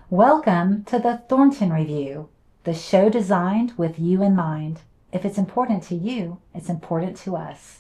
Welcome to the Thornton Review, the show designed with you in mind. If it's important to you, it's important to us.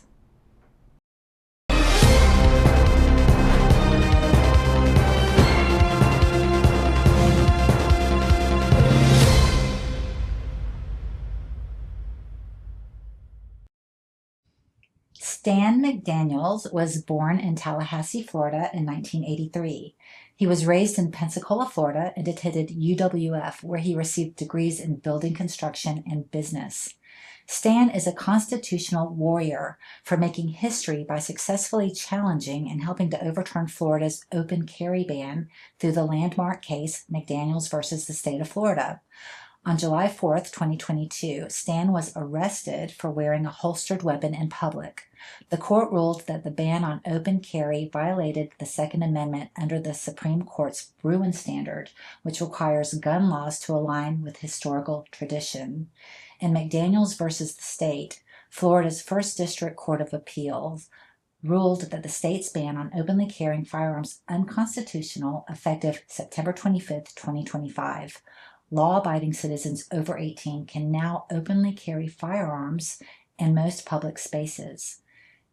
Stan McDaniels was born in Tallahassee, Florida in 1983. He was raised in Pensacola, Florida, and attended UWF, where he received degrees in building construction and business. Stan is a constitutional warrior for making history by successfully challenging and helping to overturn Florida's open carry ban through the landmark case McDaniels versus the state of Florida. On July 4th, 2022, Stan was arrested for wearing a holstered weapon in public. The court ruled that the ban on open carry violated the Second Amendment under the Supreme Court's Bruin standard, which requires gun laws to align with historical tradition. In McDaniels versus the state, Florida's First District Court of Appeals ruled that the state's ban on openly carrying firearms unconstitutional effective September 25th, 2025. Law-abiding citizens over 18 can now openly carry firearms in most public spaces.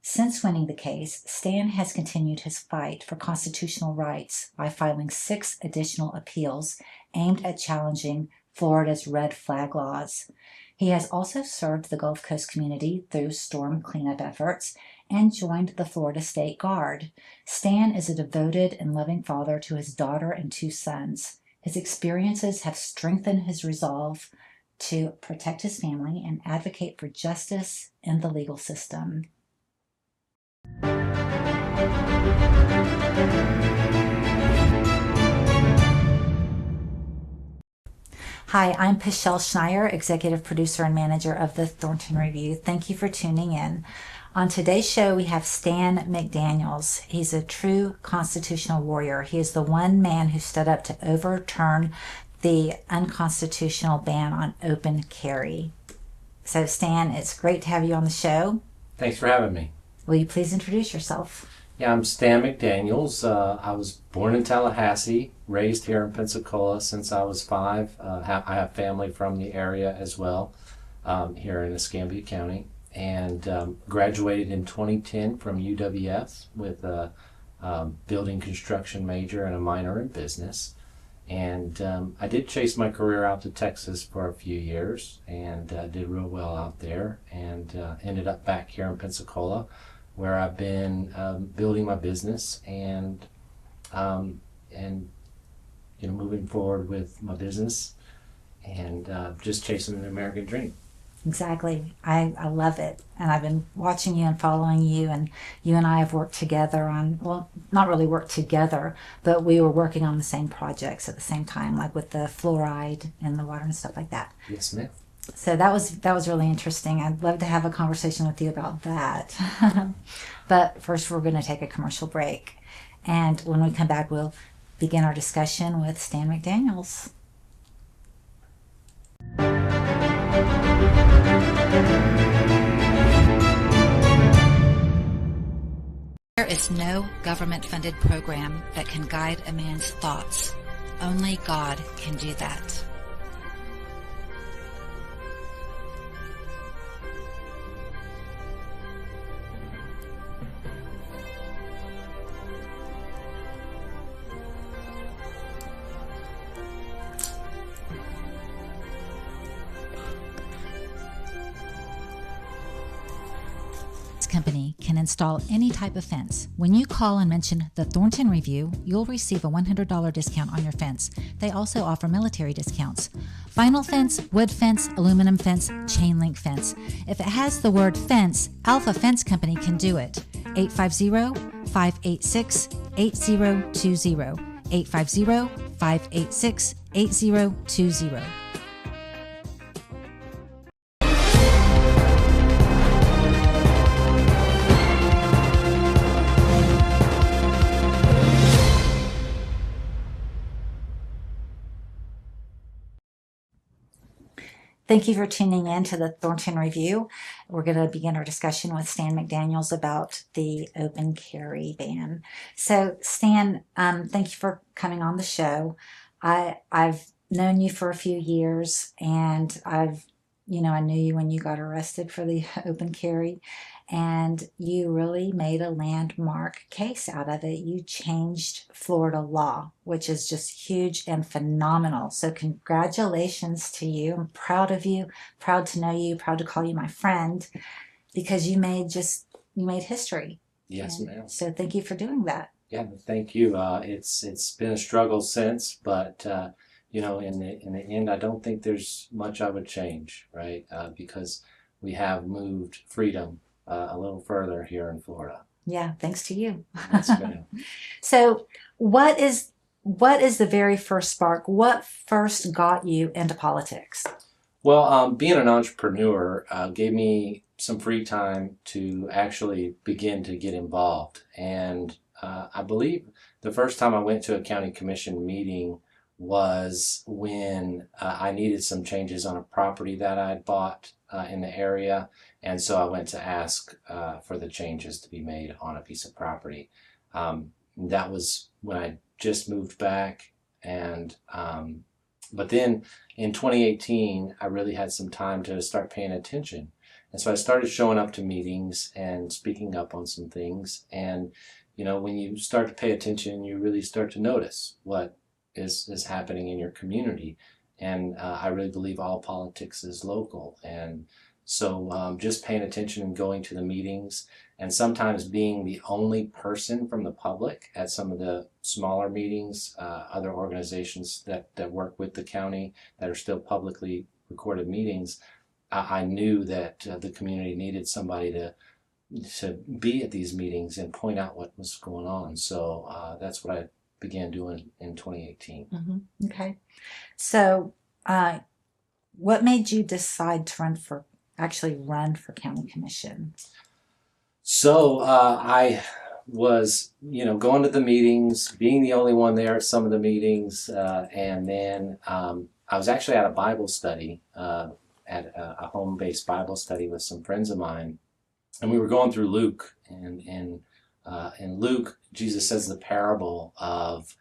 Since winning the case, Stan has continued his fight for constitutional rights by filing 6 additional appeals aimed at challenging Florida's red flag laws. He has also served the Gulf Coast community through storm cleanup efforts and joined the Florida State Guard. Stan is a devoted and loving father to his daughter and 2 sons. His experiences have strengthened his resolve to protect his family and advocate for justice in the legal system. Hi, I'm Pueschel Schneier, executive producer and manager of the Thornton Review. Thank you for tuning in. On today's show, we have Stan McDaniels. He's a true constitutional warrior. He is the one man who stood up to overturn the unconstitutional ban on open carry. So, Stan, it's great to have you on the show. Thanks for having me. Will you please introduce yourself? Yeah, I'm Stan McDaniels. I was born in Tallahassee, raised here in Pensacola since I was 5. I have family from the area as well, here in Escambia County, and graduated in 2010 from UWF with a building construction major and a minor in business. And I did chase my career out to Texas for a few years and did real well out there, and ended up back here in Pensacola, where I've been building my business and moving forward with my business and just chasing the American dream. Exactly. I love it. And I've been watching you and following you, and you and I have worked together on, well, not really worked together, but we were working on the same projects at the same time, like with the fluoride in the water and stuff like that. Yes, ma'am. So that was really interesting. I'd love to have a conversation with you about that. But first, we're going to take a commercial break. And when we come back, we'll begin our discussion with Stan McDaniels. There is no government-funded program that can guide a man's thoughts. Only God can do that. Company can install any type of fence. When you call and mention the Thornton Review, you'll receive a $100 discount on your fence. They also offer military discounts. Vinyl fence, wood fence, aluminum fence, chain link fence. If it has the word fence, Alpha Fence Company can do it. 850-586-8020. 850-586-8020. Thank you for tuning in to the Thornton Review. We're going to begin our discussion with Stan McDaniels about the open carry ban. So, Stan, thank you for coming on the show. I've known you for a few years, and I knew you when you got arrested for the open carry, and you really made a landmark case out of it. You changed Florida law, which is just huge and phenomenal. So congratulations to you. I'm proud of you, proud to know you, proud to call you my friend, because you made history. Yes, ma'am. So thank you for doing that. Yeah, thank you. It's been a struggle since, but in the end, I don't think there's much I would change, right? Because we have moved freedom a little further here in Florida. Yeah, thanks to you. Yes, ma'am. So, what is the very first spark? What first got you into politics? Well, being an entrepreneur gave me some free time to actually begin to get involved. And I believe the first time I went to a county commission meeting was when I needed some changes on a property that I'd bought in the area. And so I went to ask for the changes to be made on a piece of property. That was when I just moved back. And but then in 2018, I really had some time to start paying attention. And so I started showing up to meetings and speaking up on some things. And, when you start to pay attention, you really start to notice what is happening in your community. And I really believe all politics is local. And so just paying attention and going to the meetings, and sometimes being the only person from the public at some of the smaller meetings, other organizations that work with the county that are still publicly recorded meetings, I knew that the community needed somebody to be at these meetings and point out what was going on. So that's what I began doing in 2018. Mm-hmm. Okay. So what made you decide to run for county commission? So I was, going to the meetings, being the only one there at some of the meetings, and then I was actually at a Bible study, at a home-based Bible study with some friends of mine, and we were going through Luke, and in Luke, Jesus says the parable of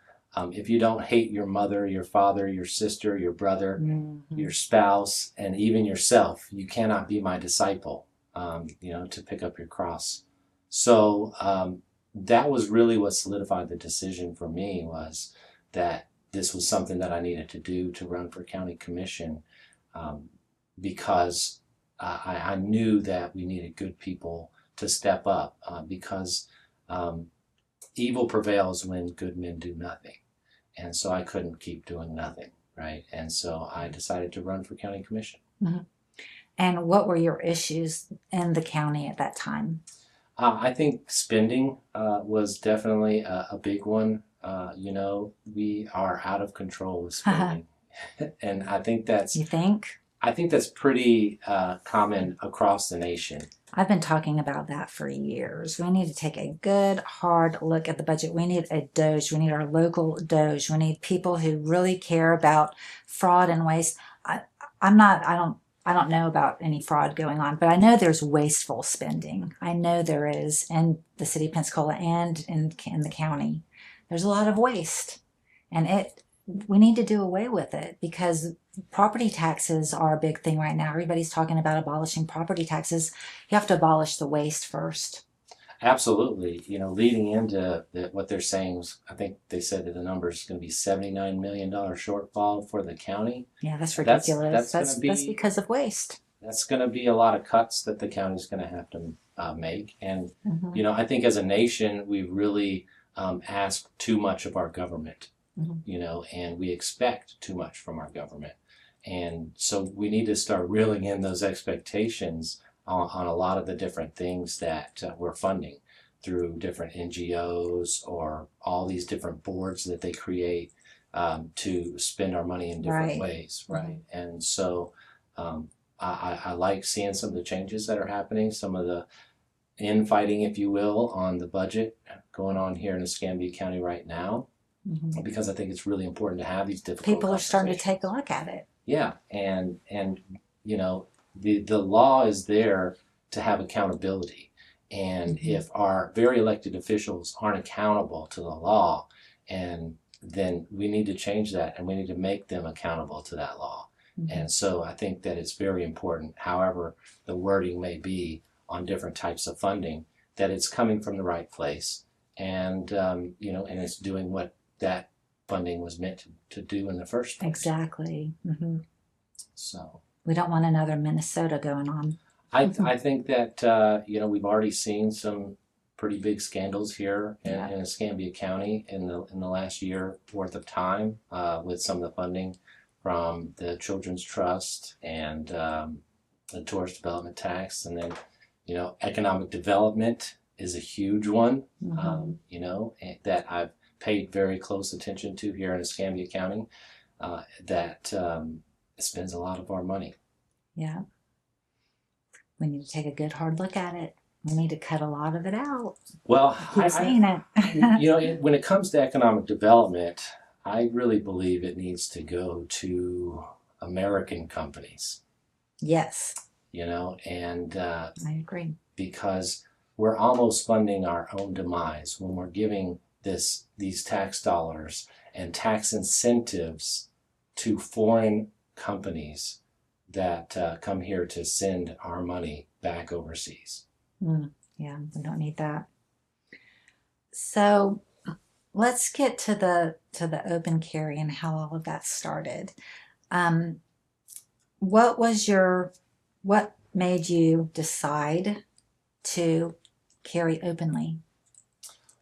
if you don't hate your mother, your father, your sister, your brother, Mm-hmm. your spouse, and even yourself, you cannot be my disciple, to pick up your cross. So that was really what solidified the decision for me, was that this was something that I needed to do to run for county commission, because I knew that we needed good people to step up, because evil prevails when good men do nothing. And so I couldn't keep doing nothing, right? And so I decided to run for county commission. Mm-hmm. And what were your issues in the county at that time? I think spending was definitely a big one. We are out of control with spending. And I think that's... You think? I think that's pretty common across the nation. I've been talking about that for years. We need to take a good, hard look at the budget. We need a Doge. We need our local Doge. We need people who really care about fraud and waste. I don't know about any fraud going on, but I know there's wasteful spending. I know there is in the city of Pensacola and in the county. There's a lot of waste, and we need to do away with it, because property taxes are a big thing right now. Everybody's talking about abolishing property taxes. You have to abolish the waste first. Absolutely. Leading into what they're saying was, I think they said that the number is going to be $79 million shortfall for the county. Yeah, that's ridiculous. That's because of waste. That's going to be a lot of cuts that the county's going to have to make. And, Mm-hmm. I think as a nation, we've really asked too much of our government, Mm-hmm. And we expect too much from our government. And so we need to start reeling in those expectations on a lot of the different things that we're funding through different NGOs or all these different boards that they create to spend our money in different ways, right? Mm-hmm. And so I like seeing some of the changes that are happening, some of the infighting, if you will, on the budget going on here in Escambia County right now, mm-hmm. because I think it's really important to have these difficult people are starting to take a look at it. Yeah, and the law is there to have accountability, and mm-hmm. if our very elected officials aren't accountable to the law and then we need to change that, and we need to make them accountable to that law. And so I think that it's very important, however the wording may be on different types of funding, that it's coming from the right place, and and it's doing what that funding was meant to do in the first place. Exactly. So We don't want another Minnesota going on. I think that we've already seen some pretty big scandals here in Escambia County in the last year worth of time with some of the funding from the Children's Trust and the Tourist Development Tax, and then economic development is a huge one. That I've paid very close attention to here in Escambia County. That spends a lot of our money. Yeah. We need to take a good hard look at it. We need to cut a lot of it out. Well, Keep saying it. When it comes to economic development, I really believe it needs to go to American companies. Yes. And I agree. Because we're almost funding our own demise when we're giving these tax dollars and tax incentives to foreign companies that come here to send our money back overseas. Yeah, we don't need that. So let's get to the open carry and how all of that started. What made you decide to carry openly?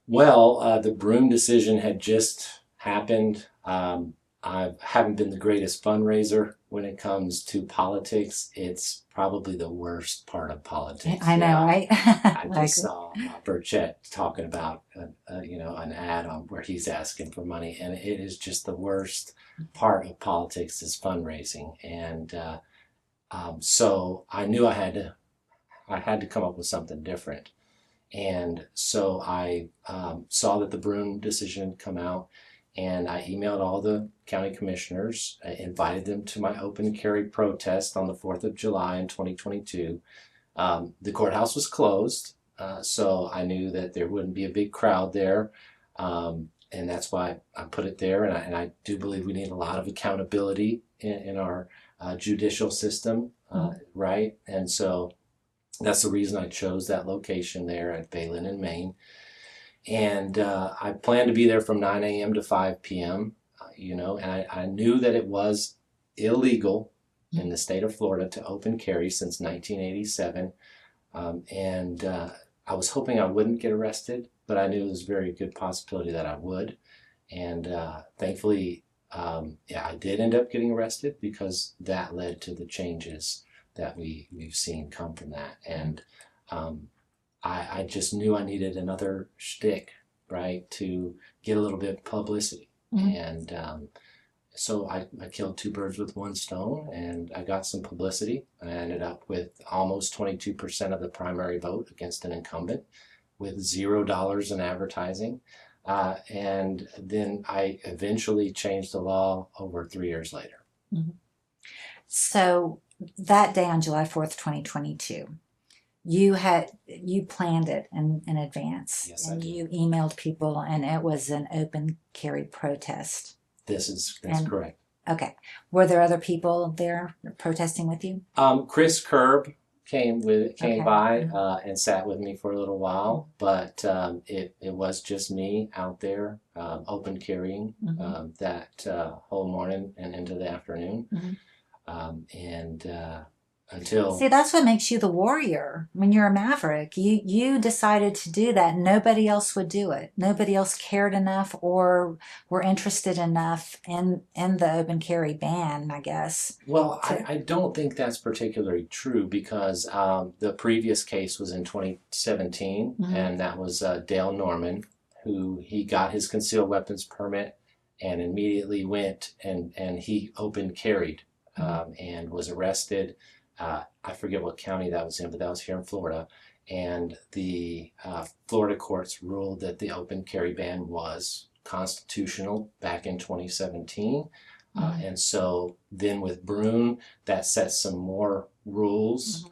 Well, the Broom decision had just happened. I haven't been the greatest fundraiser when it comes to politics. It's probably the worst part of politics. I know, right? I just saw Burchett talking about an ad on where he's asking for money, and it is just the worst part of politics is fundraising. And so I knew I had to come up with something different. And so I saw that the Broom decision had come out, and I emailed all the county commissioners, invited them to my open carry protest on the 4th of July in 2022. The courthouse was closed, so I knew that there wouldn't be a big crowd there, and that's why I put it there. And I do believe we need a lot of accountability in our judicial system, right? And so that's the reason I chose that location there at Balin in Maine. And I planned to be there from 9 a.m. to 5 p.m., and I knew that it was illegal in the state of Florida to open carry since 1987. And I was hoping I wouldn't get arrested, but I knew there was a very good possibility that I would. And thankfully, I did end up getting arrested because that led to the changes that we've seen come from that. And I just knew I needed another shtick, right, to get a little bit of publicity. And so I killed two birds with one stone, and I got some publicity. I ended up with almost 22% of the primary vote against an incumbent with $0 in advertising. And then I eventually changed the law over 3 years later. So that day on July 4th, 2022, you planned it in advance. Yes, and I did. You emailed people, and it was an open carry protest. That's correct. Okay. Were there other people there protesting with you? Chris Kerb came Okay. by and sat with me for a little while, but it was just me out there open carrying that whole morning and into the afternoon. Until... See, that's what makes you the warrior. When you're a maverick, you decided to do that. Nobody else would do it. Nobody else cared enough or were interested enough in the open carry ban, I guess. Well, I don't think that's particularly true because the previous case was in 2017, and that was Dale Norman, who he got his concealed weapons permit and immediately went and he open carried and was arrested. I forget what county that was in, but that was here in Florida. And the Florida courts ruled that the open carry ban was constitutional back in 2017. And so then with Broom, that sets some more rules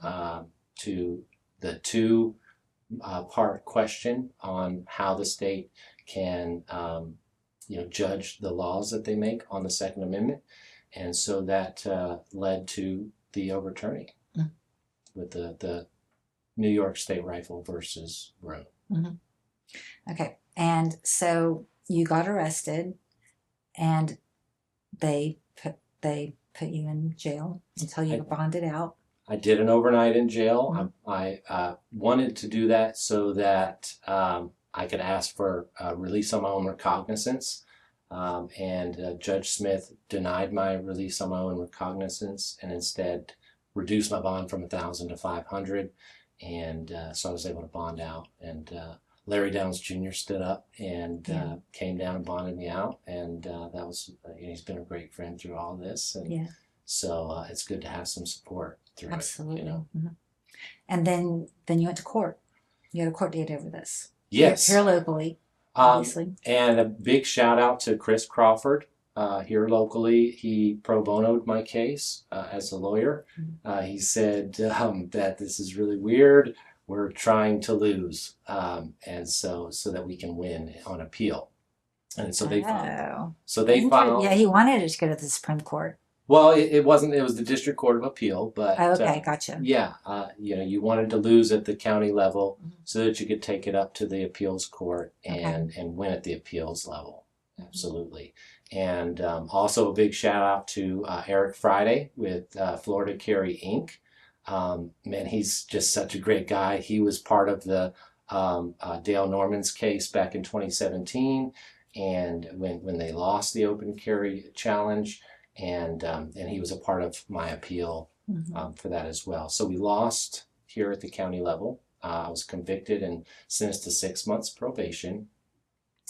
to the two-part question on how the state can judge the laws that they make on the Second Amendment. And so that led to the overturning with the New York State Rifle versus Roe. Okay. And so you got arrested, and they put you in jail until you were bonded out. I did an overnight in jail. I wanted to do that so that I could ask for release on my own recognizance. And Judge Smith denied my release on my own recognizance and instead reduced my bond from 1,000 to 500. And so I was able to bond out. And Larry Downs Jr. stood up and came down and bonded me out. And that was, he's been a great friend through all this. And so it's good to have some support through Absolutely. it. And then you went to court. You had a court date over this. Yes. Here locally, obviously. And a big shout out to Chris Crawford here locally. He pro bonoed my case as a lawyer. He said that this is really weird. We're trying to lose, and so that we can win on appeal. And so they filed. So they filed. Yeah, he wanted it to go to the Supreme Court. Well, it wasn't. It was the District Court of Appeal, but okay, gotcha. Yeah, you wanted to lose at the county level so that you could take it up to the appeals court and win at the appeals level. Absolutely. And also a big shout out to Eric Friday with Florida Carry Inc. Man, he's just such a great guy. He was part of the Dale Norman's case back in 2017, and when they lost the open carry challenge. And he was a part of my appeal for that as well. So we lost here at the county level. I was convicted and sentenced to 6 months probation.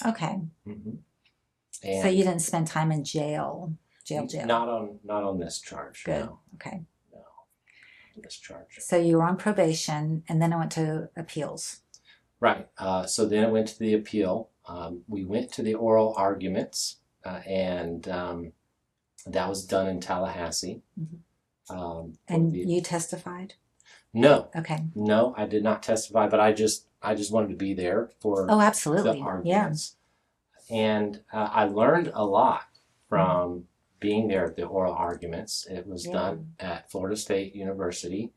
Okay. And so you didn't spend time in jail. Not on this charge. Good. No. Okay. No. This charge. So you were on probation, and then I went to appeals. Right. So then it went to the appeal. We went to the oral arguments, and that was done in Tallahassee. And you testified? No. Okay. No, I did not testify, but I just wanted to be there for absolutely. the arguments. And I learned a lot from being there at the oral arguments. It was done at Florida State University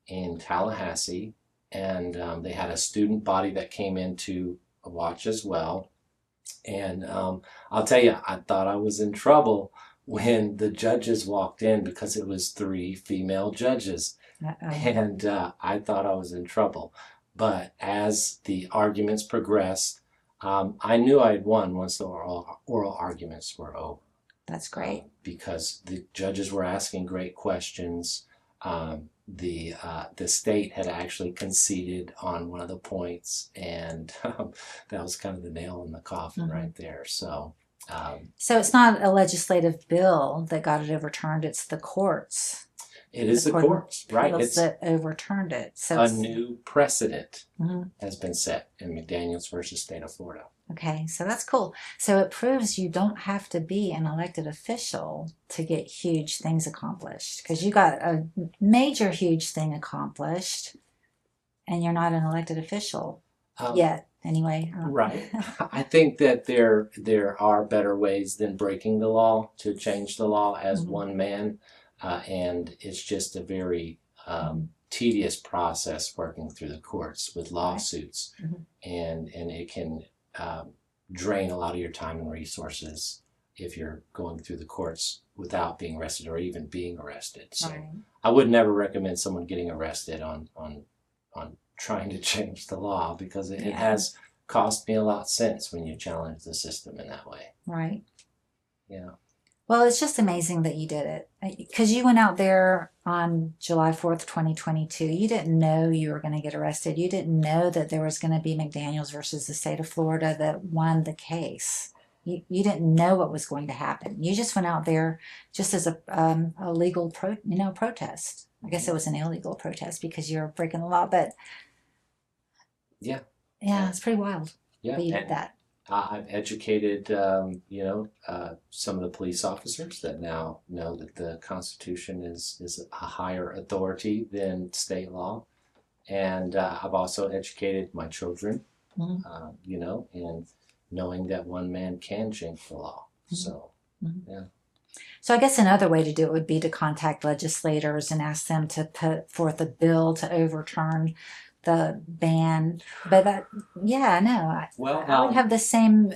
in Tallahassee, and they had a student body that came in to watch as well. And I'll tell you, I thought I was in trouble when the judges walked in because it was 3 female judges. And I thought I was in trouble. But as the arguments progressed, I knew I had won once the oral arguments were over. That's great. Because the judges were asking great questions. The state had actually conceded on one of the points, and that was kind of the nail in the coffin right there. So it's not a legislative bill that got it overturned; it's the courts. It is the courts, right? It's that overturned it. So a new precedent has been set in McDaniels versus State of Florida. Okay, so that's cool. So it proves you don't have to be an elected official to get huge things accomplished, because you got a major huge thing accomplished, and you're not an elected official yet. Anyway, right. I think that there are better ways than breaking the law to change the law as one man, and it's just a very tedious process working through the courts with lawsuits, and it can drain a lot of your time and resources if you're going through the courts without being arrested or even being arrested. So I would never recommend someone getting arrested on trying to change the law, because it has cost me a lot since when you challenge the system in that way. Right. Yeah. Well, it's just amazing that you did it, because you went out there on July 4th, 2022. You didn't know you were going to get arrested. You didn't know that there was going to be McDaniels versus the state of Florida that won the case. You didn't know what was going to happen. You just went out there just as a legal protest. I guess it was an illegal protest because you're breaking the law, but yeah, it's pretty wild. Yeah, but you did that. I've educated, some of the police officers that now know that the Constitution is a higher authority than state law. And I've also educated my children, and knowing that one man can change the law. So, yeah. So I guess another way to do it would be to contact legislators and ask them to put forth a bill to overturn the ban. But that, yeah, no, Well, I would have the same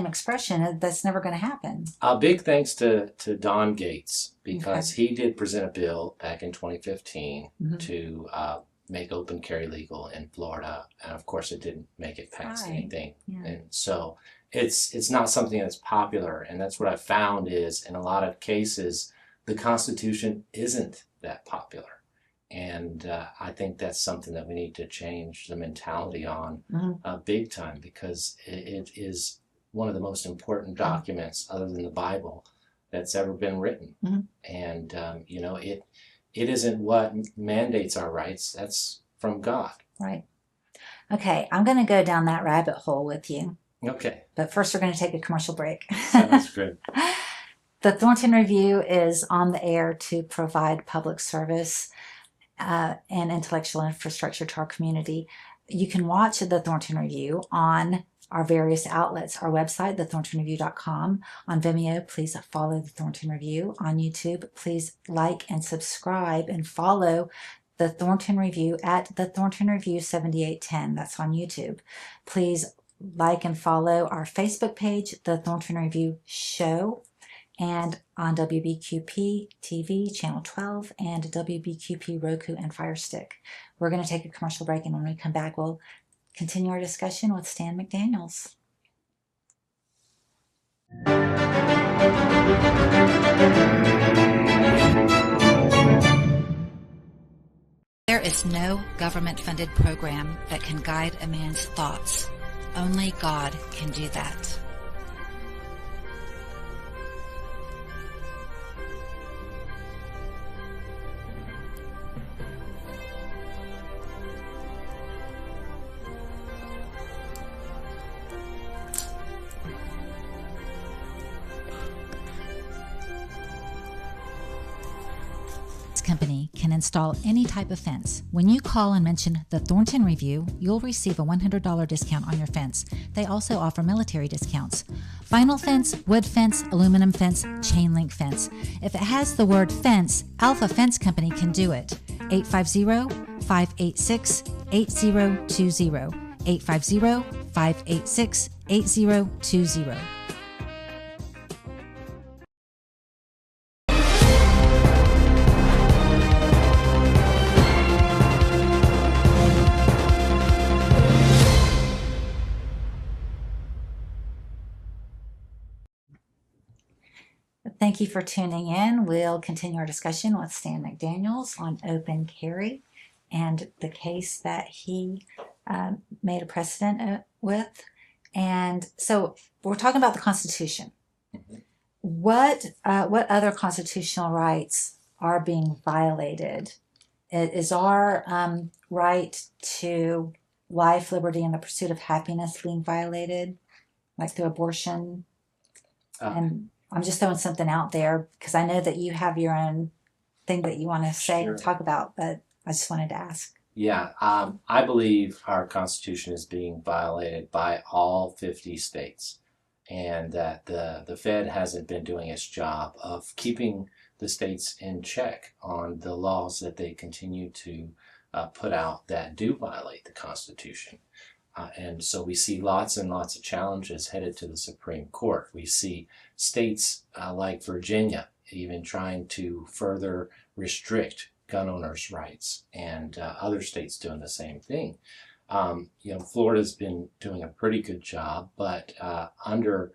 expression. That's never going to happen. Big thanks to Don Gates, because he did present a bill back in 2015 to make open carry legal in Florida, and of course it didn't make it past anything. And so it's not something that's popular, and that's what I found is in a lot of cases the Constitution isn't that popular. And I think that's something that we need to change the mentality on big time, because it is one of the most important documents other than the Bible that's ever been written. And, you know, it isn't what mandates our rights. That's from God. Right. Okay, I'm going to go down that rabbit hole with you. Okay. But first we're going to take a commercial break. Sounds good. The Thornton Review is on the air to provide public service and intellectual infrastructure to our community. You can watch the Thornton Review on our various outlets, our website, thethorntonreview.com. On Vimeo, please follow the Thornton Review. On YouTube, please like and subscribe and follow the Thornton Review at the Thornton Review 7810. That's on YouTube. Please like and follow our Facebook page, the Thornton Review Show, and on WBQP TV, Channel 12, and WBQP Roku and Fire Stick. We're going to take a commercial break, and when we come back, we'll continue our discussion with Stan McDaniels. There is no government-funded program that can guide a man's thoughts. Only God can do that. Company can install any type of fence. When you call and mention the Thornton Review, you'll receive a $100 discount on your fence. They also offer military discounts. Vinyl fence, wood fence, aluminum fence, chain link fence. If it has the word fence, Alpha Fence Company can do it. 850-586-8020. 850-586-8020. Thank you for tuning in. We'll continue our discussion with Stan McDaniels on open carry and the case that he made a precedent with. And so we're talking about the Constitution. What other constitutional rights are being violated? Is our right to life, liberty, and the pursuit of happiness being violated, like through abortion? And I'm just throwing something out there because I know that you have your own thing that you want to say and talk about, but I just wanted to ask. Yeah, I believe our Constitution is being violated by all 50 states, and that the Fed hasn't been doing its job of keeping the states in check on the laws that they continue to put out that do violate the Constitution. And so we see lots and lots of challenges headed to the Supreme Court. We see states like Virginia even trying to further restrict gun owners' rights, and other states doing the same thing. Florida's been doing a pretty good job, but under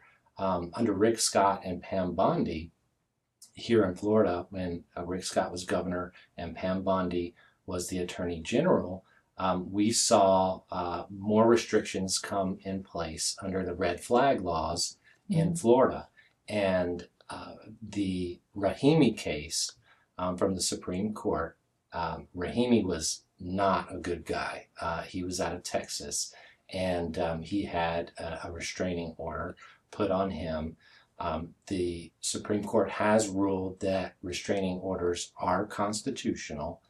Rick Scott and Pam Bondi here in Florida, when Rick Scott was governor and Pam Bondi was the attorney general, we saw more restrictions come in place under the red flag laws in Florida. And the Rahimi case from the Supreme Court, Rahimi was not a good guy. He was out of Texas, and he had a restraining order put on him. The Supreme Court has ruled that restraining orders are constitutional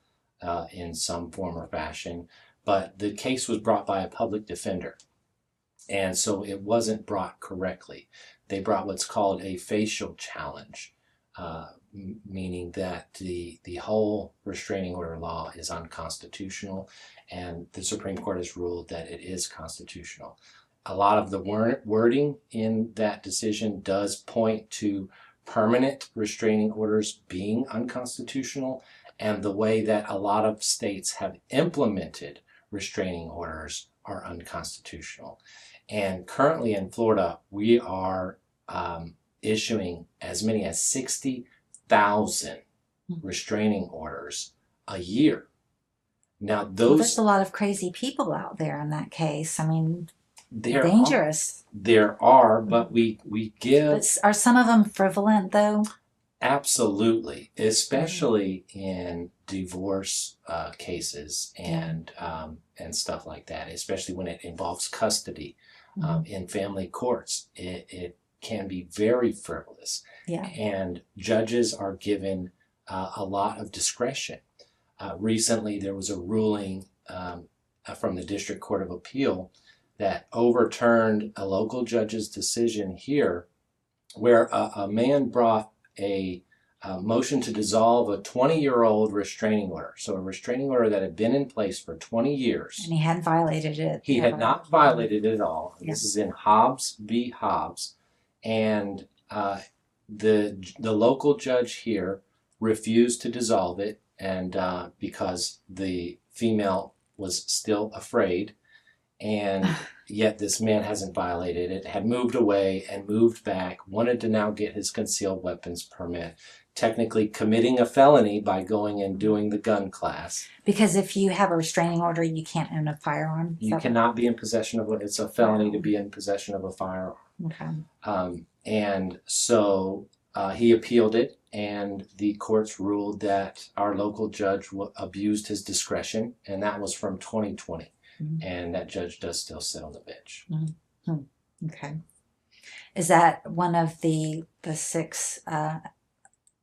in some form or fashion, but the case was brought by a public defender. And so it wasn't brought correctly. They brought what's called a facial challenge, meaning that the whole restraining order law is unconstitutional, and the Supreme Court has ruled that it is constitutional. A lot of the wording in that decision does point to permanent restraining orders being unconstitutional, and the way that a lot of states have implemented restraining orders are unconstitutional. And currently in Florida, we are issuing as many as 60,000 restraining orders a year. Now, there's a lot of crazy people out there in that case. I mean, there dangerous. There are, but we give. But are some of them frivolent, though? Absolutely, especially in divorce cases and stuff like that, especially when it involves custody. In family courts, it can be very frivolous. Yeah. And judges are given a lot of discretion. Recently, there was a ruling from the District Court of Appeal that overturned a local judge's decision here, where a man brought a motion to dissolve a 20-year-old restraining order. So a restraining order that had been in place for 20 years. And he hadn't violated it. He had not violated it at all. Yeah. This is in Hobbs v. Hobbs. And the local judge here refused to dissolve it, and because the female was still afraid, and yet this man hasn't violated it, had moved away and moved back, wanted to now get his concealed weapons permit, technically committing a felony by going and doing the gun class. Because if you have a restraining order, you can't own a firearm. You cannot be in possession of it's a felony to be in possession of a firearm. Okay. And so he appealed it, and the courts ruled that our local judge abused his discretion, and that was from 2020. And that judge does still sit on the bench. Okay. Is that one of the 6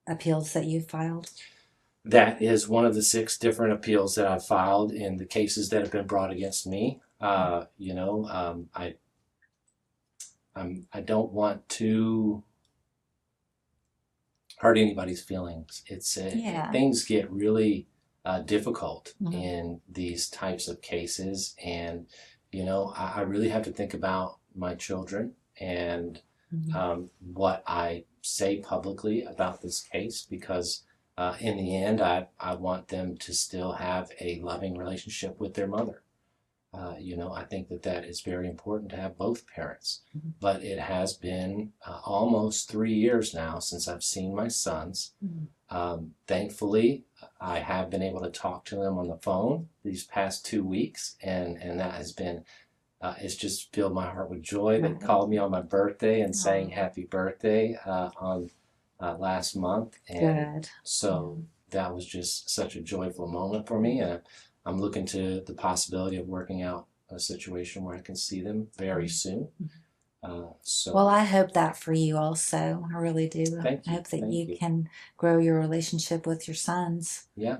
appeals that you filed? That is one of the 6 different appeals that I've filed in the cases that have been brought against me. I don't want to hurt anybody's feelings. Things get really difficult in these types of cases, and I really have to think about my children and what I say publicly about this case, because in the end I want them to still have a loving relationship with their mother. I think that is very important to have both parents. But it has been almost 3 years now since I've seen my sons. Thankfully, I have been able to talk to them on the phone these past 2 weeks, and that has been, it's just filled my heart with joy. They called me on my birthday and sang happy birthday on last month. And so that was just such a joyful moment for me. And I'm looking to the possibility of working out a situation where I can see them very soon. Well, I hope that for you also. I really do. Thank you. I hope that you can grow your relationship with your sons. Yeah.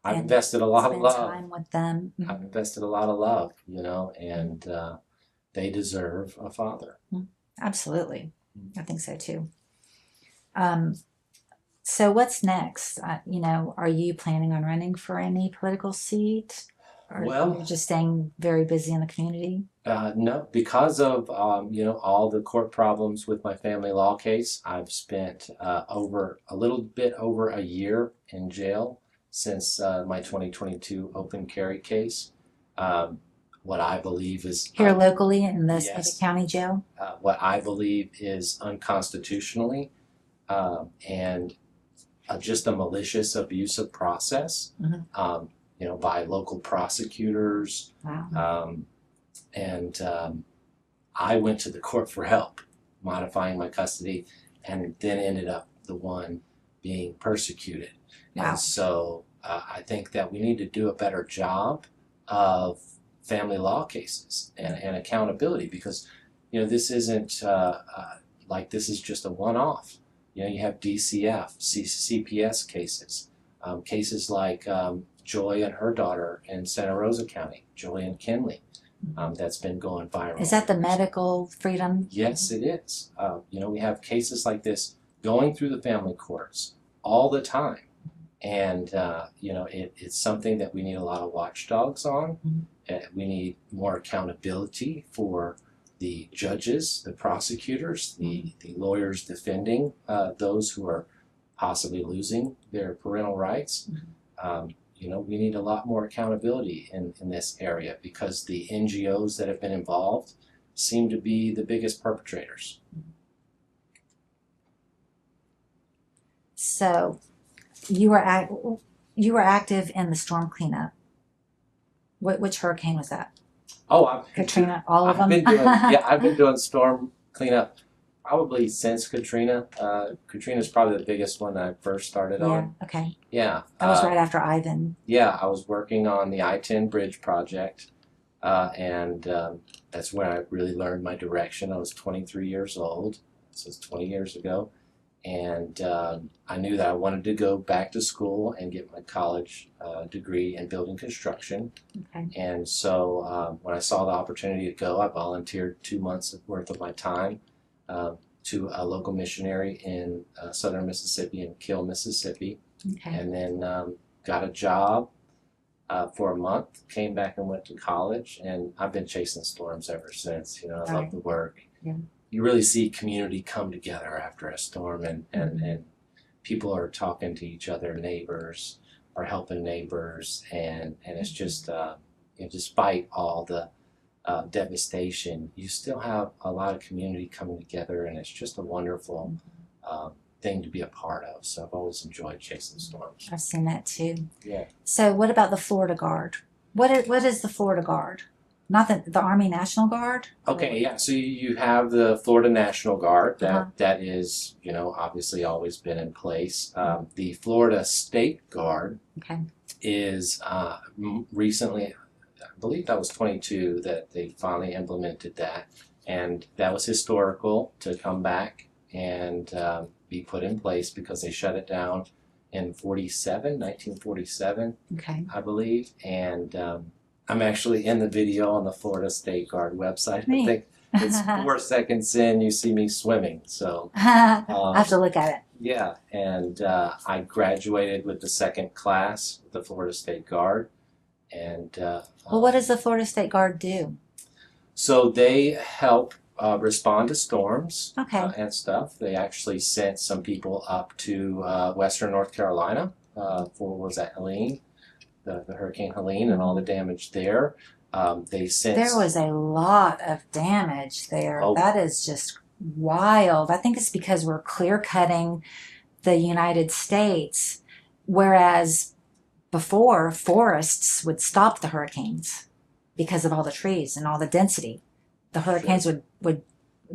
I've invested a lot of love. Spend time with them. I've invested a lot of love, and they deserve a father. Absolutely. I think so too. So what's next? Are you planning on running for any political seat? Or are you just staying very busy in the community? No, because of all the court problems with my family law case, I've spent a little bit over a year in jail since my 2022 open carry case. What I believe is here locally in the Escambia County Jail. What I believe is unconstitutionally and just a malicious abuse of process. By local prosecutors. Wow. I went to the court for help, modifying my custody, and then ended up the one being persecuted. Wow. And so I think that we need to do a better job of family law cases and accountability, because this isn't like this is just a one-off. You have DCF, CPS cases, cases like Joy and her daughter in Santa Rosa County, Joy and Kinley. that's been going viral. Is that the medical freedom? Yes, it is. We have cases like this going through the family courts all the time. And, it's something that we need a lot of watchdogs on. We need more accountability for the judges, the prosecutors, the lawyers defending those who are possibly losing their parental rights. We need a lot more accountability in this area because the NGOs that have been involved seem to be the biggest perpetrators. So you were active in the storm cleanup. Which hurricane was that? Oh, Katrina, all of them? I've been doing storm cleanup probably since Katrina. Katrina's probably the biggest one that I first started on. Okay. Yeah. That was right after Ivan. Yeah, I was working on the I-10 bridge project, and that's when I really learned my direction. I was 23 years old, so it's 20 years ago, and I knew that I wanted to go back to school and get my college degree in building construction. Okay. And so when I saw the opportunity to go, I volunteered 2 months worth of my time to a local missionary in southern Mississippi, in Kill, Mississippi. Okay. And then got a job for a month, came back and went to college, and I've been chasing storms ever since. I love the work. Yeah. You really see community come together after a storm, and people are talking to each other, neighbors are helping neighbors, and it's just, despite all the devastation, you still have a lot of community coming together, and it's just a wonderful thing to be a part of. So I've always enjoyed chasing storms. I've seen that too. Yeah. So what about the Florida Guard? What is the Florida Guard? Not the Army National Guard? Okay, yeah. So you have the Florida National Guard that is, obviously always been in place. The Florida State Guard is recently, I believe that was 22 that they finally implemented that, and that was historical to come back and be put in place because they shut it down in 1947, Okay. I believe, and I'm actually in the video on the Florida State Guard website. Neat. I think it's 4 seconds in, you see me swimming, so. I have to look at it. Yeah, and I graduated with the second class with the Florida State Guard, and Well, what does the Florida State Guard do? so they help respond to storms and stuff. They actually sent some people up to western North Carolina for Helene, the Hurricane Helene, and all the damage there. They sent. There was a lot of damage there. Oh. That is just wild. I think it's because we're clear cutting the United States, whereas before forests would stop the hurricanes because of all the trees and all the density. The hurricanes would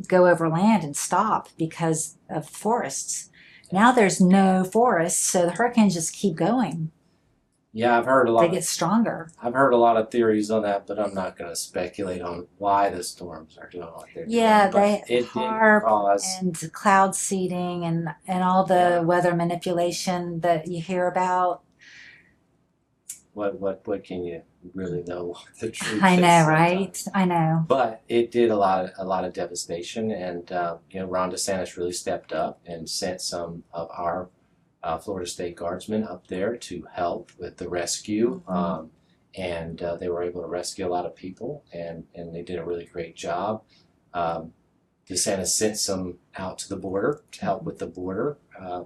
go over land and stop because of forests. Now there's no forests, so the hurricanes just keep going. Yeah, I've heard a lot. They get stronger. I've heard a lot of theories on that, but I'm not going to speculate on why the storms are doing what they're Yeah, doing. they HARP and cloud seeding and all the weather manipulation that you hear about. What can you really know the truth I is know, right? sometimes. I know. But it did a lot of devastation, and Ron DeSantis really stepped up and sent some of our Florida State Guardsmen up there to help with the rescue, and they were able to rescue a lot of people, and they did a really great job. DeSantis sent some out to the border to help with the border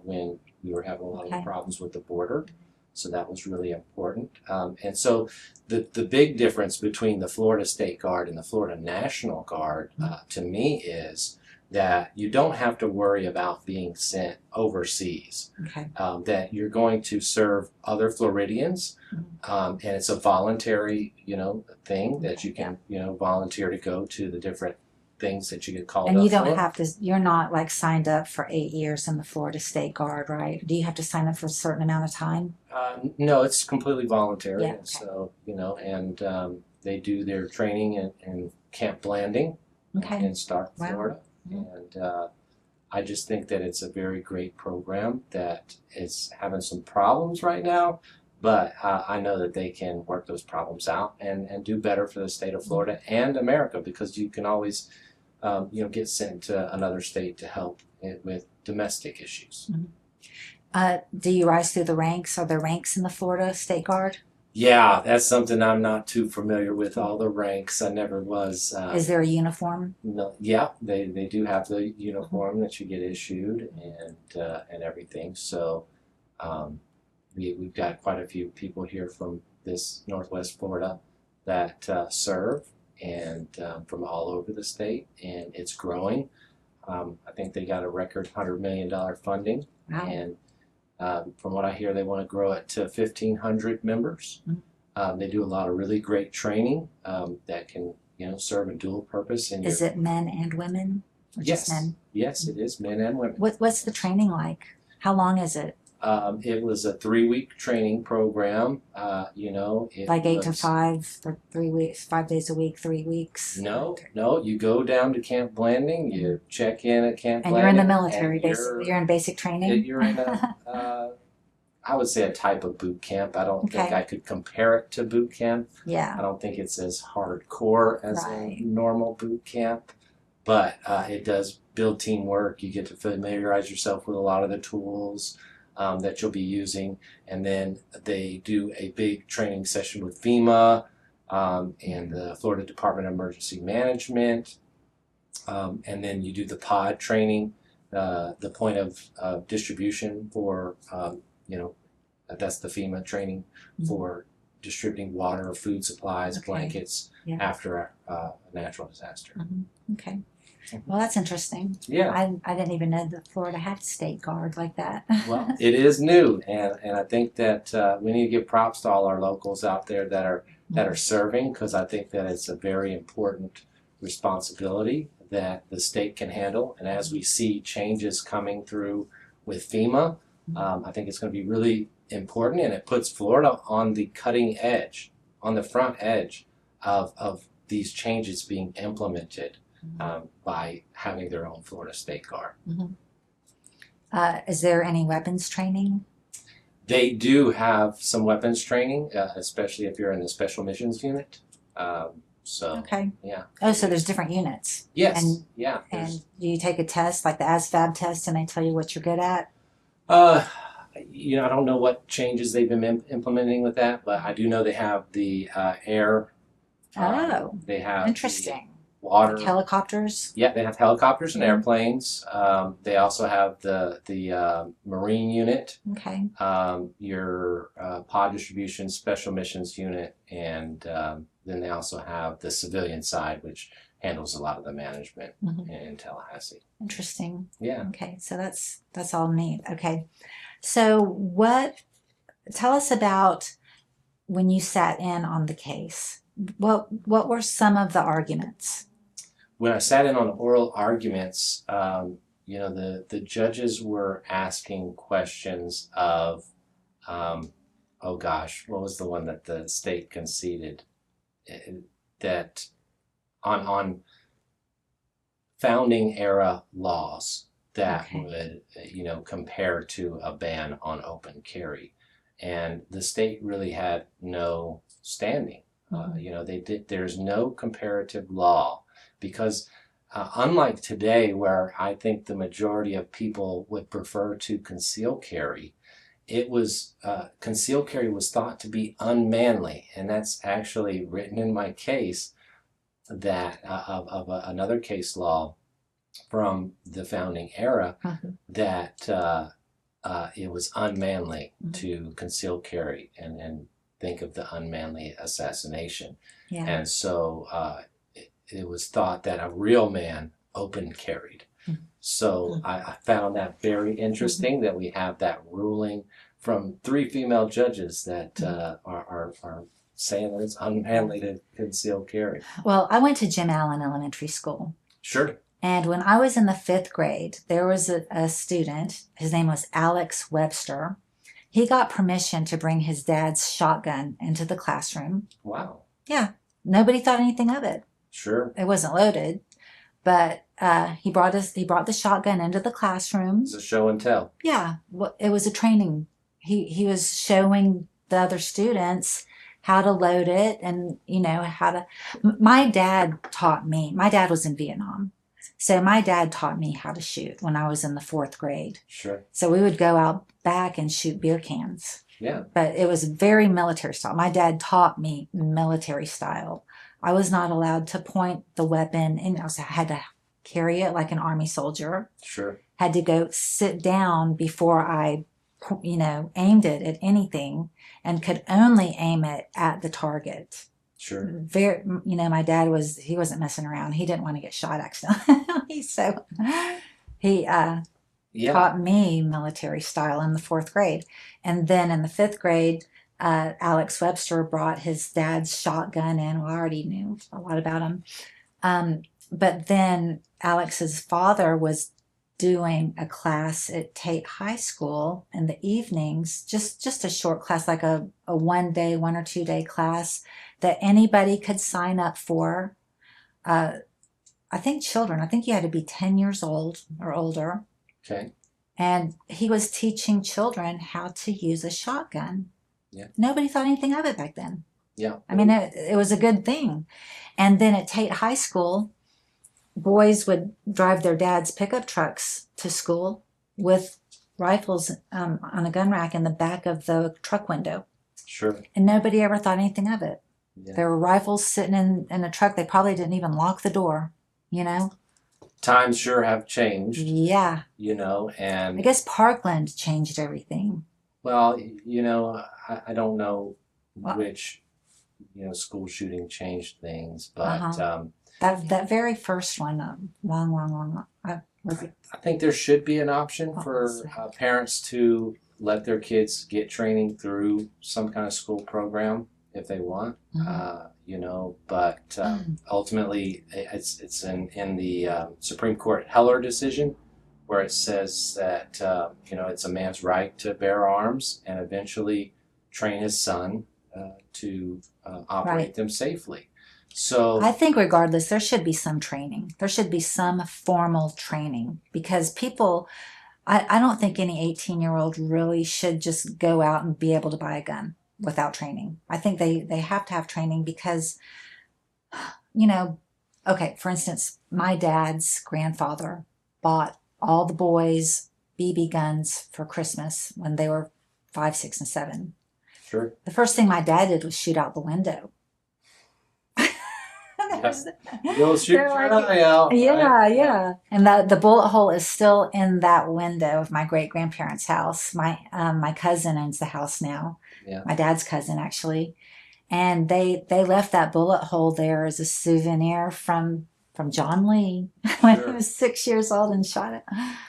when we were having a lot of problems with the border. So that was really important. And so the big difference between the Florida State Guard and the Florida National Guard, to me, is that you don't have to worry about being sent overseas. That you're going to serve other Floridians, and it's a voluntary, thing that you can, volunteer to go to the different things that you get called up for. And you don't have to, you're not like signed up for 8 years in the Florida State Guard, right? Do you have to sign up for a certain amount of time? No, it's completely voluntary. Yeah, okay. So, and they do their training in Camp Blanding in Stark, Florida. And I just think that it's a very great program that is having some problems right now, But I know that they can work those problems out and do better for the state of Florida and America, because you can always, get sent to another state to help with domestic issues. Do you rise through the ranks? Are there ranks in the Florida State Guard? Yeah, that's something I'm not too familiar with, all the ranks. I never was. Is there a uniform? No, yeah, they do have the uniform that you get issued and everything. So we've got quite a few people here from this Northwest Florida that serve, and from all over the state, and it's growing. I think they got a record $100 million funding, Wow. and from what I hear, they want to grow it to 1,500 members. They do a lot of really great training that can, serve a dual purpose. Is it men and women? Or Yes. just men? Yes, it is men and women. What's the training like? How long is it? It was a 3-week training program. Like 8 to 5 for 3 weeks, 5 days a week, 3 weeks? No. You go down to Camp Blanding, you check in at Camp And Blanding. you're in the military, and basically. You're in basic training? You're in I would say a type of boot camp. I don't think Okay. I could compare it to boot camp. Yeah. I don't think it's as hardcore as Right. a normal boot camp, but it does build teamwork. You get to familiarize yourself with a lot of the tools that you'll be using, and then they do a big training session with FEMA and the Florida Department of Emergency Management, and then you do the pod training, the point of distribution for, that's the FEMA training for distributing water, food supplies, Okay. blankets Yeah. after a natural disaster. Okay. Well, that's interesting. Yeah. I didn't even know that Florida had a state guard like that. Well, it is new, and I think that we need to give props to all our locals out there that are serving, because I think that it's a very important responsibility that the state can handle. And as we see changes coming through with FEMA, I think it's going to be really important, and it puts Florida on the cutting edge, on the front edge of these changes being implemented by having their own Florida State Guard. Is there any weapons training? They do have some weapons training, especially if you're in the Special Missions Unit. Okay. Yeah. Oh, so there's different units. Yes. And- yeah. And do you take a test, like the ASVAB test, and they tell you what you're good at? I don't know what changes they've been implementing with that, but I do know they have the air. They have Interesting. the water. Like helicopters? Yeah, they have helicopters and airplanes. They also have the Marine unit, Okay. your pod distribution special missions unit, and then they also have the civilian side, which handles a lot of the management in Tallahassee. Interesting. Yeah. Okay, so that's all neat. Okay. So tell us about when you sat in on the case. What were some of the arguments? When I sat in on oral arguments, the judges were asking questions of, oh gosh, what was the one that the state conceded? That on founding era laws that would, compare to a ban on open carry. And the state really had no standing. There's no comparative law, because unlike today, where I think the majority of people would prefer to conceal carry, concealed carry was thought to be unmanly, and that's actually written in my case that of another case law from the founding era that it was unmanly to conceal carry and think of the unmanly assassination. Yeah. And so it was thought that a real man open carried. So I found that very interesting that we have that ruling from 3 female judges that are saying that it's unmanly to conceal carry. Well, I went to Jim Allen Elementary School. Sure. And when I was in the 5th grade, there was a student, his name was Alex Webster. He got permission to bring his dad's shotgun into the classroom. Wow. Yeah. Nobody thought anything of it. Sure. It wasn't loaded, but he brought the shotgun into the classroom. It's a show and tell. Yeah. Well, it was a training. He was showing the other students how to load it and, how to. My dad taught me. My dad was in Vietnam. So my dad taught me how to shoot when I was in the 4th grade. Sure. So we would go out back and shoot beer cans. Yeah. But it was very military style. My dad taught me military style. I was not allowed to point the weapon, and I had to carry it like an army soldier. Sure. Had to go sit down before I, aimed it at anything, and could only aim it at the target. Sure. Very, my dad he wasn't messing around. He didn't want to get shot accidentally. So he taught me military style in the 4th grade. And then in the 5th grade, Alex Webster brought his dad's shotgun in. Well, I already knew a lot about him. But then Alex's father was doing a class at Tate High School in the evenings, just a short class, like a 1 or 2 day class that anybody could sign up for. I think you had to be 10 years old or older. Okay. And he was teaching children how to use a shotgun. Yeah. Nobody thought anything of it back then. Yeah. I mean, it was a good thing. And then at Tate High School, boys would drive their dad's pickup trucks to school with rifles on a gun rack in the back of the truck window. Sure. And nobody ever thought anything of it. Yeah. There were rifles sitting in a truck. They probably didn't even lock the door, Times sure have changed. Yeah. And I guess Parkland changed everything. well, I don't know which, school shooting changed things, but That very first one, long. Was it? I think there should be an option for parents to let their kids get training through some kind of school program if they want. But ultimately it's in the Supreme Court Heller decision where it says that it's a man's right to bear arms and eventually train his son to operate them safely. So I think regardless, there should be some training. There should be some formal training because people, I don't think any 18-year-old really should just go out and be able to buy a gun without training. I think they have to have training because, okay, for instance, my dad's grandfather bought all the boys BB guns for Christmas when they were 5, 6, and 7. Sure. The first thing my dad did was shoot out the window. You'll shoot your eye out. Yeah. And the bullet hole is still in that window of my great-grandparents' house. My cousin owns the house now. Yeah. My dad's cousin, actually. And they left that bullet hole there as a souvenir from John Lee when he was 6 years old and shot it.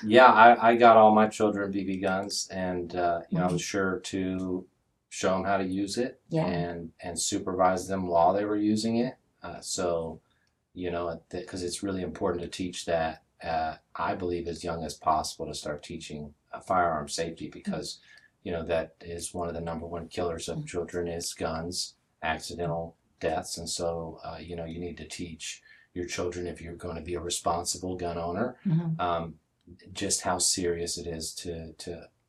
Yeah, I got all my children BB guns, and I was sure to show them how to use it and supervise them while they were using it. Because it's really important to teach that, I believe, as young as possible to start teaching firearm safety because, that is one of the number one killers of children is guns, accidental deaths. And so, you need to teach your children, if you're going to be a responsible gun owner, just how serious it is to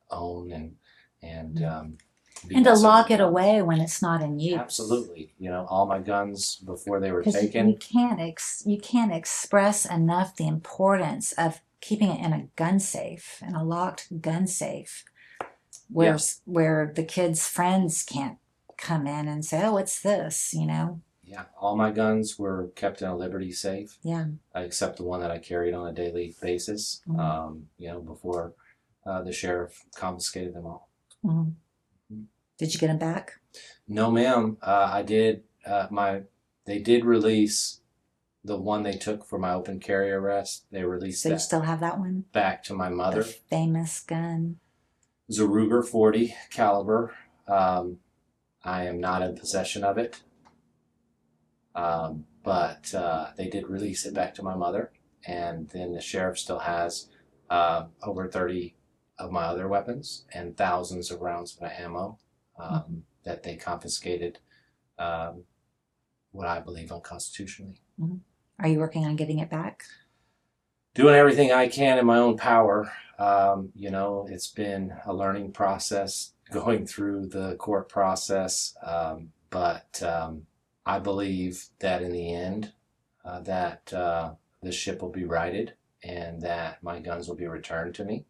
own and to lock it away when it's not in use. Absolutely. All my guns before they were taken. You can't express enough the importance of keeping it in a gun safe, in a locked gun safe, where the kids' friends can't come in and say, "Oh, what's this?" Yeah, all my guns were kept in a Liberty safe. Yeah. Except the one that I carried on a daily basis. Before the sheriff confiscated them all. Did you get them back? No, ma'am. I did. They did release the one they took for my open carry arrest. They released So that you still have that one? back to my mother. The famous gun. It was a Ruger 40 caliber. I am not in possession of it. But they did release it back to my mother. And then the sheriff still has over 30 of my other weapons and thousands of rounds of ammo that they confiscated, what I believe unconstitutionally. Are you working on getting it back? Doing everything I can in my own power. It's been a learning process going through the court process. But I believe that in the end, that the ship will be righted and that my guns will be returned to me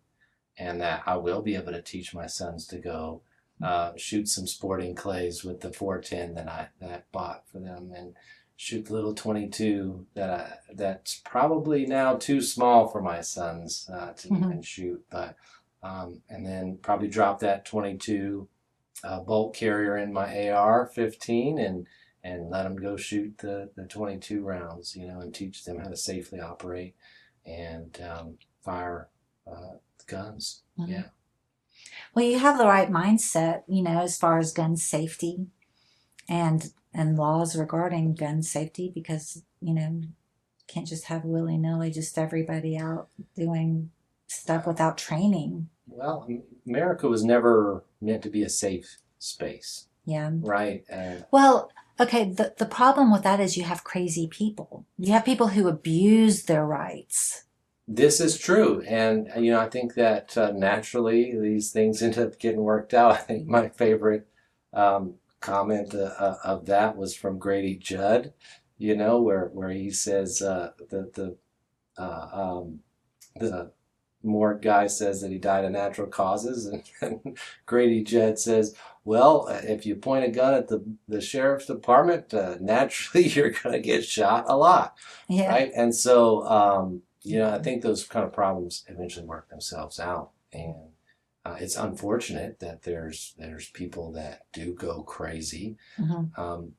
and that I will be able to teach my sons to go shoot some sporting clays with the 410 that I bought for them and shoot the little 22 that's probably now too small for my sons to even shoot, but and then probably drop that 22 bolt carrier in my AR-15 and let them go shoot the 22 rounds, and teach them how to safely operate and fire guns. Yeah. Well, you have the right mindset, as far as gun safety and laws regarding gun safety, because, can't just have willy-nilly just everybody out doing stuff without training. Well, America was never meant to be a safe space. Yeah. Right. Well, okay, the problem with that is you have crazy people. You have people who abuse their rights. This is true. And, I think that naturally these things end up getting worked out. I think my favorite comment of that was from Grady Judd, where he says the morgue guy says that he died of natural causes. And Grady Judd says, well, if you point a gun at the sheriff's department, naturally you're going to get shot a lot. Yeah. Right. And so, I think those kind of problems eventually work themselves out. And it's unfortunate that there's people that do go crazy.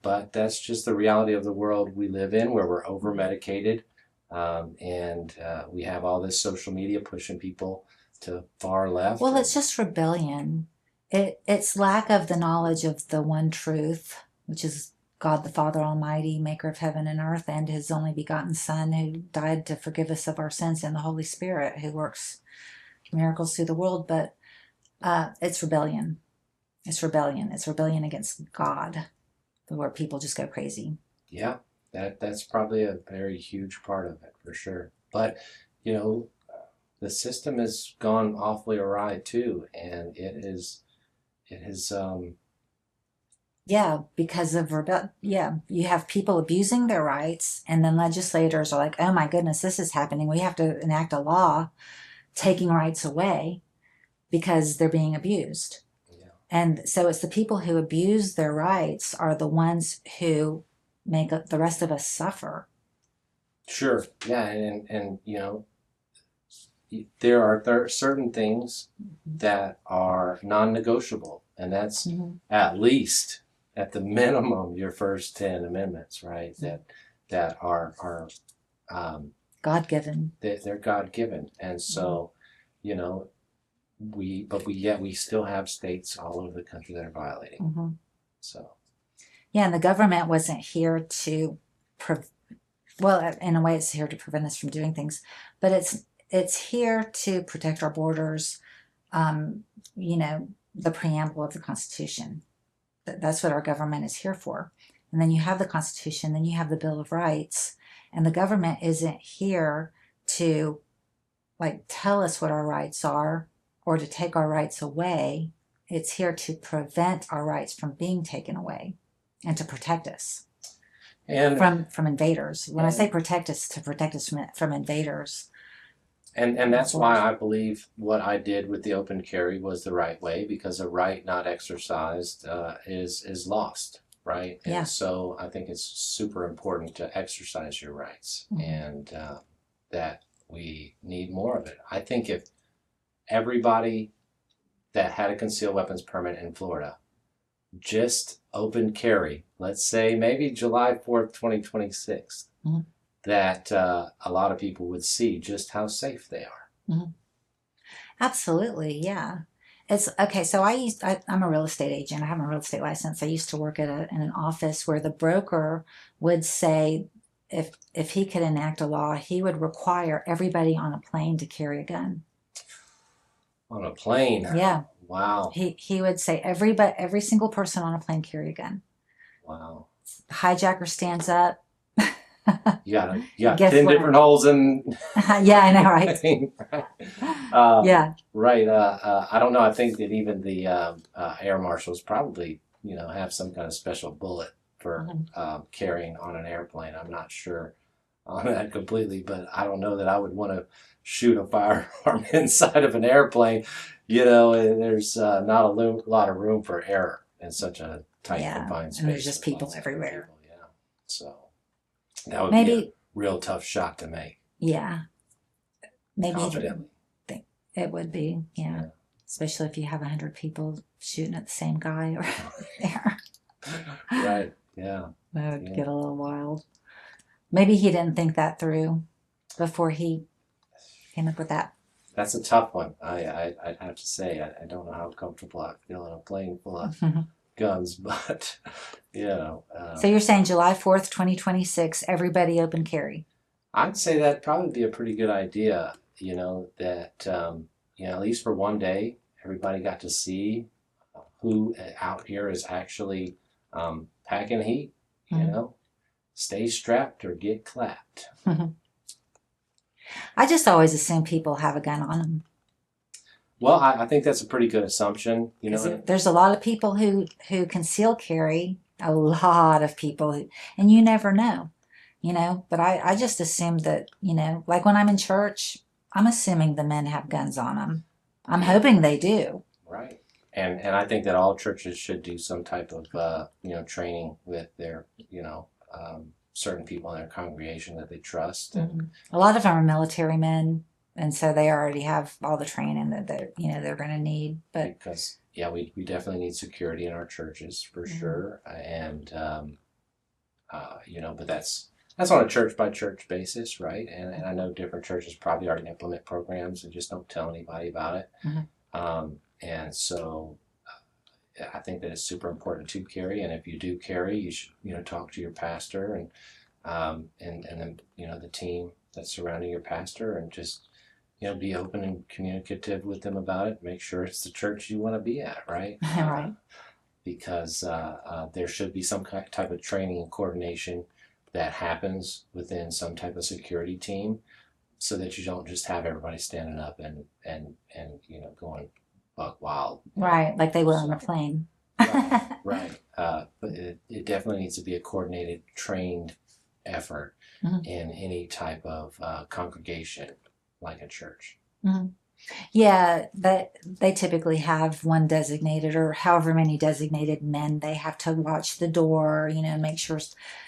But that's just the reality of the world we live in, where we're over-medicated. And we have all this social media pushing people to far left. Well, it's just rebellion. It's lack of the knowledge of the one truth, which is God the Father Almighty, maker of heaven and earth, and his only begotten Son, who died to forgive us of our sins, and the Holy Spirit, who works miracles through the world. But it's rebellion. It's rebellion. It's rebellion against God, where people just go crazy. Yeah. That's probably a very huge part of it, for sure. But, the system has gone awfully awry too, and it is. Yeah, because of you have people abusing their rights, and then legislators are like, oh my goodness, this is happening. We have to enact a law taking rights away because they're being abused. Yeah. And so it's the people who abuse their rights are the ones who make the rest of us suffer. Sure. Yeah. And there are certain things that are non-negotiable, and that's at least at the minimum your first 10 amendments, right? That are God-given. They're God-given. And so, we still have states all over the country that are violating. So. Yeah, and the government wasn't here to, in a way it's here to prevent us from doing things, but it's here to protect our borders, the preamble of the Constitution. That's what our government is here for. And then you have the Constitution, then you have the Bill of Rights, and the government isn't here to tell us what our rights are or to take our rights away. It's here to prevent our rights from being taken away and to protect us from invaders. When I say protect us, to protect us from invaders. And that's why I believe what I did with the open carry was the right way, because a right not exercised is lost, right? Yeah. And so I think it's super important to exercise your rights, and that we need more of it. I think if everybody that had a concealed weapons permit in Florida just open carry, let's say maybe July 4th, 2026, that a lot of people would see just how safe they are. Absolutely, yeah. It's okay. So I'm a real estate agent. I have a real estate license. I used to work in an office where the broker would say if he could enact a law, he would require everybody on a plane to carry a gun. On a plane? Yeah. Wow. He would say every single person on a plane carry a gun. Wow. The hijacker stands up. You got Guess 10 what? different holes in. Yeah, I know, right? Yeah, Right. I don't know. I think that even the air marshals probably, have some kind of special bullet for carrying on an airplane. I'm not sure on that completely, but I don't know that I would want to shoot a firearm inside of an airplane. And there's not lot of room for error in such a tight, yeah. confined space. And there's just with people lots of other everywhere. people, yeah. So that would be a Maybe, real tough shot to make yeah, maybe confidently. it would be, yeah. Yeah. Especially if you have 100 people shooting at the same guy or there. Right. Yeah. That would Yeah. get a little wild. Maybe he didn't think that through before he came up with that. That's a tough one. I'd have to say I don't know how comfortable I feel in a plane full of guns, but So you're saying July 4th, 2026, everybody open carry? I'd say that'd probably be a pretty good idea. That at least for one day, everybody got to see who out here is actually packing heat. Stay strapped or get clapped. I just always assume people have a gun on them. Well, I think that's a pretty good assumption. There's a lot of people who conceal carry, a lot of people, and you never know, But I just assume that, like when I'm in church, I'm assuming the men have guns on them. I'm hoping they do. Right. And I think that all churches should do some type of, training with their, certain people in their congregation that they trust. And A lot of them are military men, and so they already have all the training that they're going to need. But because we definitely need security in our churches for sure, and but that's on a church by church basis, right? And I know different churches probably already implement programs and just don't tell anybody about it. And so I think that it's super important to carry, and if you do carry, you should talk to your pastor and then the team that's surrounding your pastor, and just be open and communicative with them about it. Make sure it's the church you want to be at, right? Right. Because there should be some type of training and coordination that happens within some type of security team, so that you don't just have everybody standing up and going buck wild. Right, like they will on a plane. Right. But it definitely needs to be a coordinated, trained effort in any type of congregation like a church. Yeah, they typically have one designated, or however many designated men they have to watch the door, make sure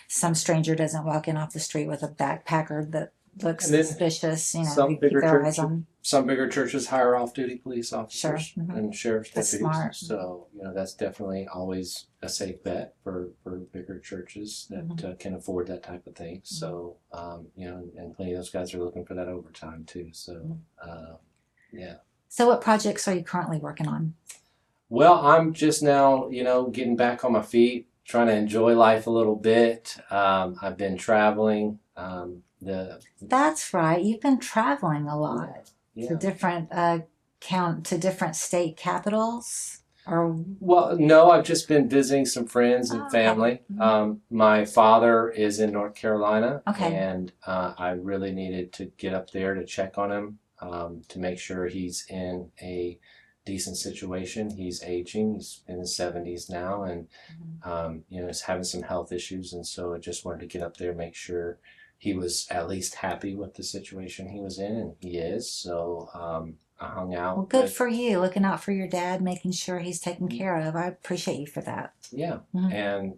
some stranger doesn't walk in off the street with a backpacker that looks suspicious, some keep their eyes on. Some bigger churches hire off-duty police officers and sheriff's That's deputies. smart. So, that's definitely always a safe bet for bigger churches that can afford that type of thing. So, and plenty of those guys are looking for that overtime too. So, yeah. So what projects are you currently working on? Well, I'm just now, getting back on my feet, trying to enjoy life a little bit. I've been traveling. That's right. You've been traveling a lot Yeah. to different different state capitals. Or Well, no, I've just been visiting some friends and family. My father is in North Carolina, and I really needed to get up there to check on him, to make sure he's in a decent situation. He's aging. He's in his 70s now, and he's having some health issues, and so I just wanted to get up there, make sure he was at least happy with the situation he was in, and he is. So I hung out. Well, good for you, looking out for your dad, making sure he's taken care of. I appreciate you for that. Yeah, and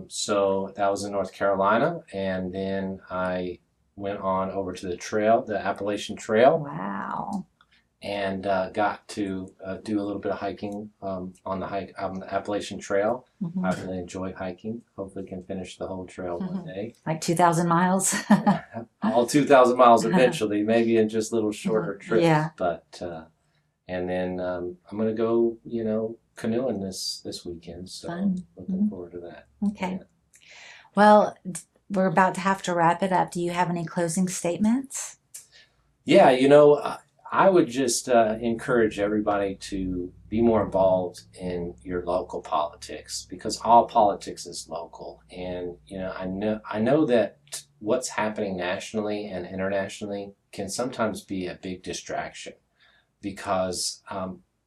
so that was in North Carolina, and then I went on over to the trail, the Appalachian Trail. Wow. And got to do a little bit of hiking on the Appalachian Trail. I really enjoy hiking. Hopefully can finish the whole trail one day. Like 2,000 miles? All 2,000 miles eventually, maybe in just little shorter trips. Yeah. But, and then I'm going to go, canoeing this weekend. So looking forward to that. Okay. Yeah. Well, we're about to have to wrap it up. Do you have any closing statements? Yeah, I would just encourage everybody to be more involved in your local politics, because all politics is local. And I know that what's happening nationally and internationally can sometimes be a big distraction because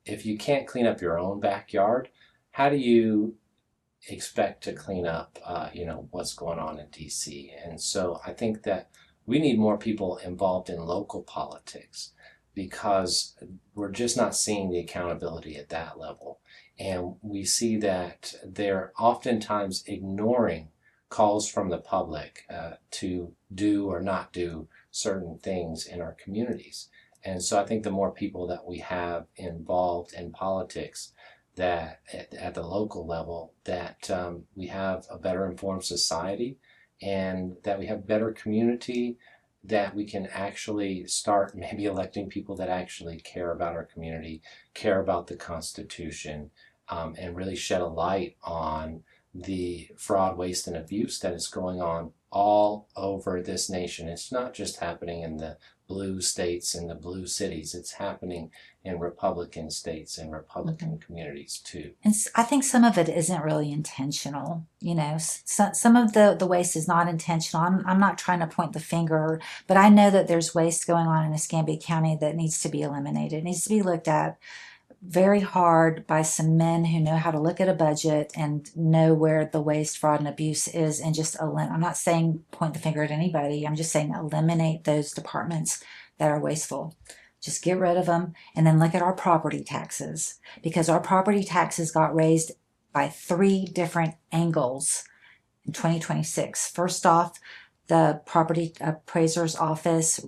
if you can't clean up your own backyard, how do you expect to clean up, what's going on in DC? And so I think that we need more people involved in local politics because we're just not seeing the accountability at that level. And we see that they're oftentimes ignoring calls from the public to do or not do certain things in our communities. And so I think the more people that we have involved in politics, that at the local level, that we have a better informed society and that we have better community, that we can actually start maybe electing people that actually care about our community, care about the Constitution, and really shed a light on the fraud, waste, and abuse that is going on all over this nation. It's not just happening in the blue states and the blue cities. It's happening in Republican states and Republican communities too. And I think some of it isn't really intentional. Some of the waste is not intentional. I'm not trying to point the finger, but I know that there's waste going on in Escambia County that needs to be eliminated. It needs to be looked at very hard by some men who know how to look at a budget and know where the waste, fraud, and abuse is, and just I'm not saying point the finger at anybody. I'm just saying eliminate those departments that are wasteful. Just get rid of them, and then look at our property taxes, because our property taxes got raised by 3 different angles in 2026. First off, the property appraiser's office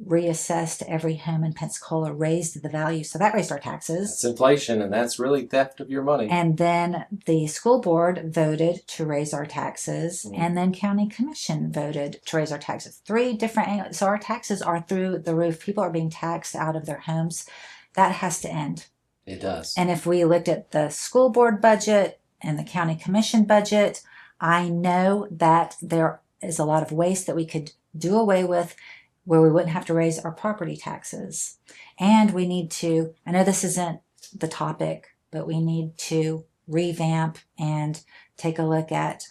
reassessed every home in Pensacola, raised the value, so that raised our taxes. That's inflation, and that's really theft of your money. And then the school board voted to raise our taxes, and then county commission voted to raise our taxes. 3 different angles. So our taxes are through the roof. People are being taxed out of their homes. That has to end. It does. And if we looked at the school board budget and the county commission budget, I know that there is a lot of waste that we could do away with, where we wouldn't have to raise our property taxes. And we need to, I know this isn't the topic, but we need to revamp and take a look at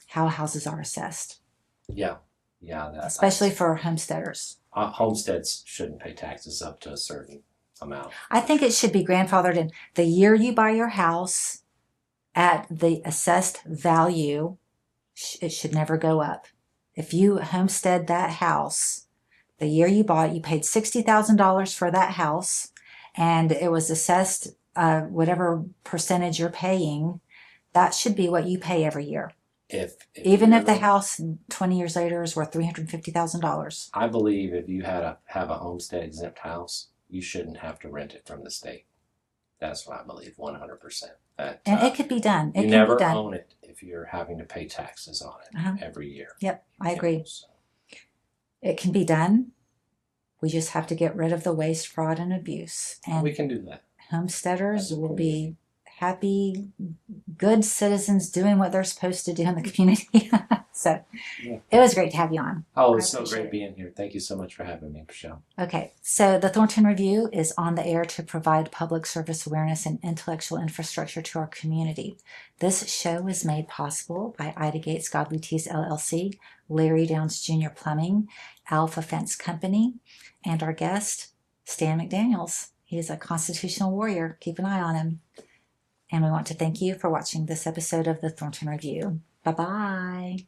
how houses are assessed. Yeah. Especially for homesteaders. Homesteads shouldn't pay taxes up to a certain amount. I think it should be grandfathered in. The year you buy your house at the assessed value, it should never go up. If you homestead that house, the year you bought it, you paid $60,000 for that house, and it was assessed whatever percentage you're paying, that should be what you pay every year. Even if the house 20 years later is worth $350,000. I believe if you have a homestead exempt house, you shouldn't have to rent it from the state. That's what I believe, 100%. And it could be done. You never own it if you're having to pay taxes on it every year. Yep, I agree. It can be done. We just have to get rid of the waste, fraud, and abuse. And we can do that. Homesteaders will be happy, good citizens doing what they're supposed to do in the community. So It was great to have you on. Oh, it was so great being here. Thank you so much for having me, Pueschel. Okay, so the Thornton Review is on the air to provide public service awareness and intellectual infrastructure to our community. This show is made possible by Ida Gates Godly Teas LLC, Larry Downs Jr. Plumbing, Alpha Fence Company, and our guest, Stan McDaniels. He is a constitutional warrior. Keep an eye on him. And we want to thank you for watching this episode of the Thornton Review. Bye-bye.